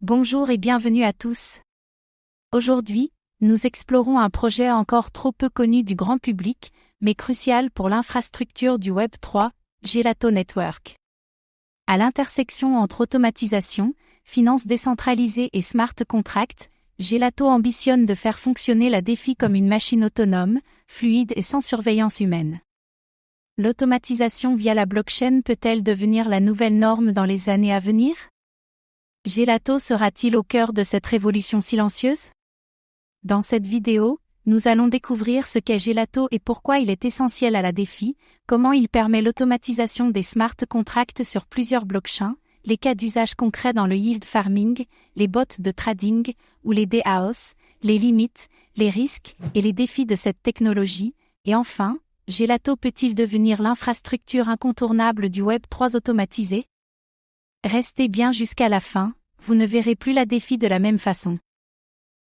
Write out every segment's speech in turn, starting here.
Bonjour et bienvenue à tous. Aujourd'hui, nous explorons un projet encore trop peu connu du grand public, mais crucial pour l'infrastructure du Web 3, Gelato Network. À l'intersection entre automatisation, finance décentralisée et smart contract, Gelato ambitionne de faire fonctionner la DeFi comme une machine autonome, fluide et sans surveillance humaine. L'automatisation via la blockchain peut-elle devenir la nouvelle norme dans les années à venir? Gelato sera-t-il au cœur de cette révolution silencieuse? Dans cette vidéo, nous allons découvrir ce qu'est Gelato et pourquoi il est essentiel à la DeFi, comment il permet l'automatisation des smart contracts sur plusieurs blockchains, les cas d'usage concrets dans le yield farming, les bots de trading ou les DAOs, les limites, les risques et les défis de cette technologie, et enfin, Gelato peut-il devenir l'infrastructure incontournable du Web 3 automatisé? Restez bien jusqu'à la fin, vous ne verrez plus la DeFi de la même façon.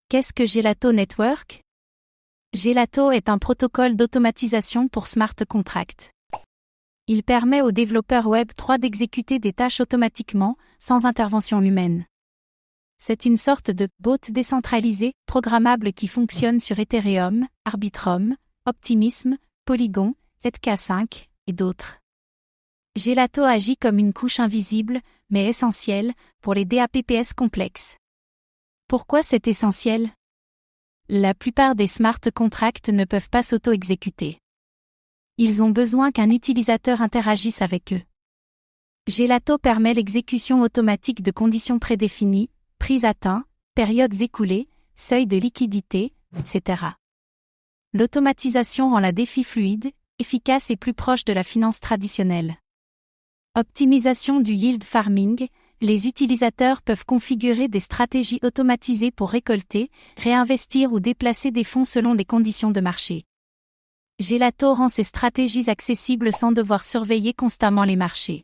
Qu'est-ce que Gelato Network? Gelato est un protocole d'automatisation pour smart contracts. Il permet aux développeurs Web 3 d'exécuter des tâches automatiquement, sans intervention humaine. C'est une sorte de bot décentralisé, programmable qui fonctionne sur Ethereum, Arbitrum, Optimism, Polygon, ZK5 et d'autres. Gelato agit comme une couche invisible, mais essentielle, pour les DApps complexes. Pourquoi c'est essentiel? La plupart des smart contracts ne peuvent pas s'auto-exécuter. Ils ont besoin qu'un utilisateur interagisse avec eux. Gelato permet l'exécution automatique de conditions prédéfinies, prises à temps, périodes écoulées, seuils de liquidité, etc. L'automatisation rend la DeFi fluide, efficace et plus proche de la finance traditionnelle. Optimisation du yield farming, les utilisateurs peuvent configurer des stratégies automatisées pour récolter, réinvestir ou déplacer des fonds selon des conditions de marché. Gelato rend ces stratégies accessibles sans devoir surveiller constamment les marchés.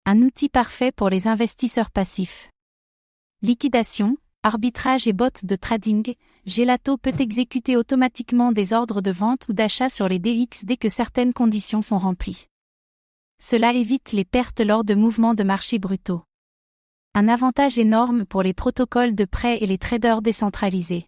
Un outil parfait pour les investisseurs passifs. Liquidation, arbitrage et bots de trading, Gelato peut exécuter automatiquement des ordres de vente ou d'achat sur les DX dès que certaines conditions sont remplies. Cela évite les pertes lors de mouvements de marché brutaux. Un avantage énorme pour les protocoles de prêt et les traders décentralisés.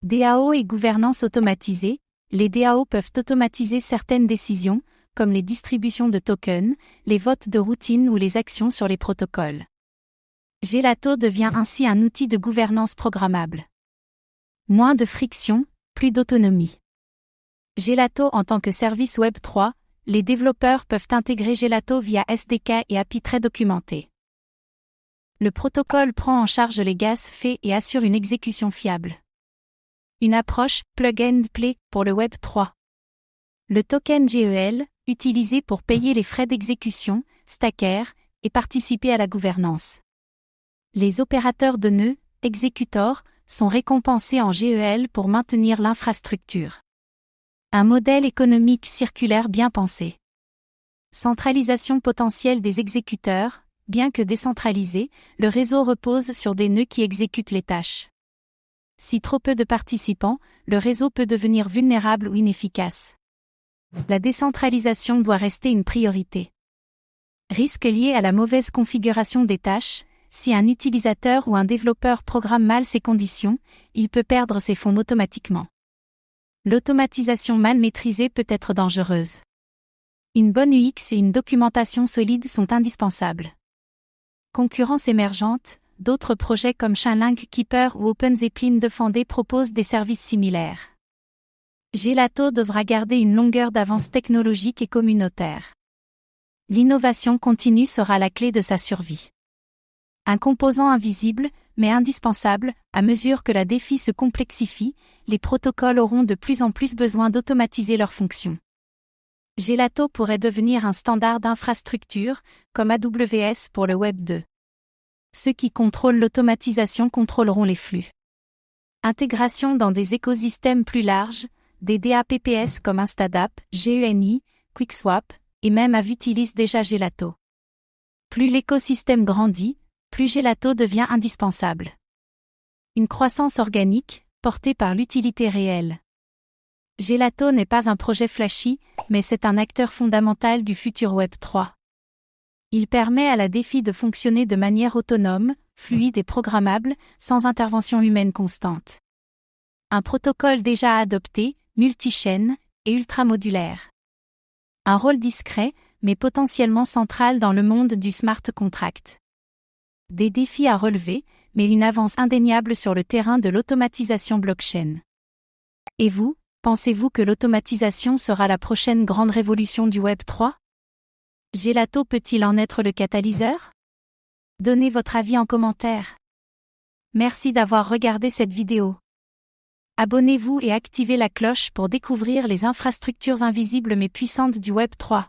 DAO et gouvernance automatisée, les DAO peuvent automatiser certaines décisions, comme les distributions de tokens, les votes de routine ou les actions sur les protocoles. Gelato devient ainsi un outil de gouvernance programmable. Moins de friction, plus d'autonomie. Gelato en tant que service Web 3, les développeurs peuvent intégrer Gelato via SDK et API très documentés. Le protocole prend en charge les gaz faits et assure une exécution fiable. Une approche plug and play pour le Web 3. Le token GEL, utilisé pour payer les frais d'exécution, stacker et participer à la gouvernance. Les opérateurs de nœuds, exécutors, sont récompensés en GEL pour maintenir l'infrastructure. Un modèle économique circulaire bien pensé. Centralisation potentielle des exécuteurs, bien que décentralisé, le réseau repose sur des nœuds qui exécutent les tâches. Si trop peu de participants, le réseau peut devenir vulnérable ou inefficace. La décentralisation doit rester une priorité. Risque lié à la mauvaise configuration des tâches, si un utilisateur ou un développeur programme mal ces conditions, il peut perdre ses fonds automatiquement. L'automatisation mal maîtrisée peut être dangereuse. Une bonne UX et une documentation solide sont indispensables. Concurrence émergente, d'autres projets comme Chainlink Keeper ou OpenZeppelin Defender proposent des services similaires. Gelato devra garder une longueur d'avance technologique et communautaire. L'innovation continue sera la clé de sa survie. Un composant invisible, mais indispensable, à mesure que la DeFi se complexifie, les protocoles auront de plus en plus besoin d'automatiser leurs fonctions. Gelato pourrait devenir un standard d'infrastructure, comme AWS pour le Web 2. Ceux qui contrôlent l'automatisation contrôleront les flux. Intégration dans des écosystèmes plus larges, des DApps comme Instadapp, GENI, QuickSwap, et même Aave utilisent déjà Gelato. Plus l'écosystème grandit, plus Gelato devient indispensable. Une croissance organique, portée par l'utilité réelle. Gelato n'est pas un projet flashy, mais c'est un acteur fondamental du futur Web 3. Il permet à la DeFi de fonctionner de manière autonome, fluide et programmable, sans intervention humaine constante. Un protocole déjà adopté, multi-chaîne et ultramodulaire. Un rôle discret, mais potentiellement central dans le monde du smart contract. Des défis à relever, mais une avance indéniable sur le terrain de l'automatisation blockchain. Et vous, pensez-vous que l'automatisation sera la prochaine grande révolution du Web 3? Gelato peut-il en être le catalyseur? Donnez votre avis en commentaire. Merci d'avoir regardé cette vidéo. Abonnez-vous et activez la cloche pour découvrir les infrastructures invisibles mais puissantes du Web 3.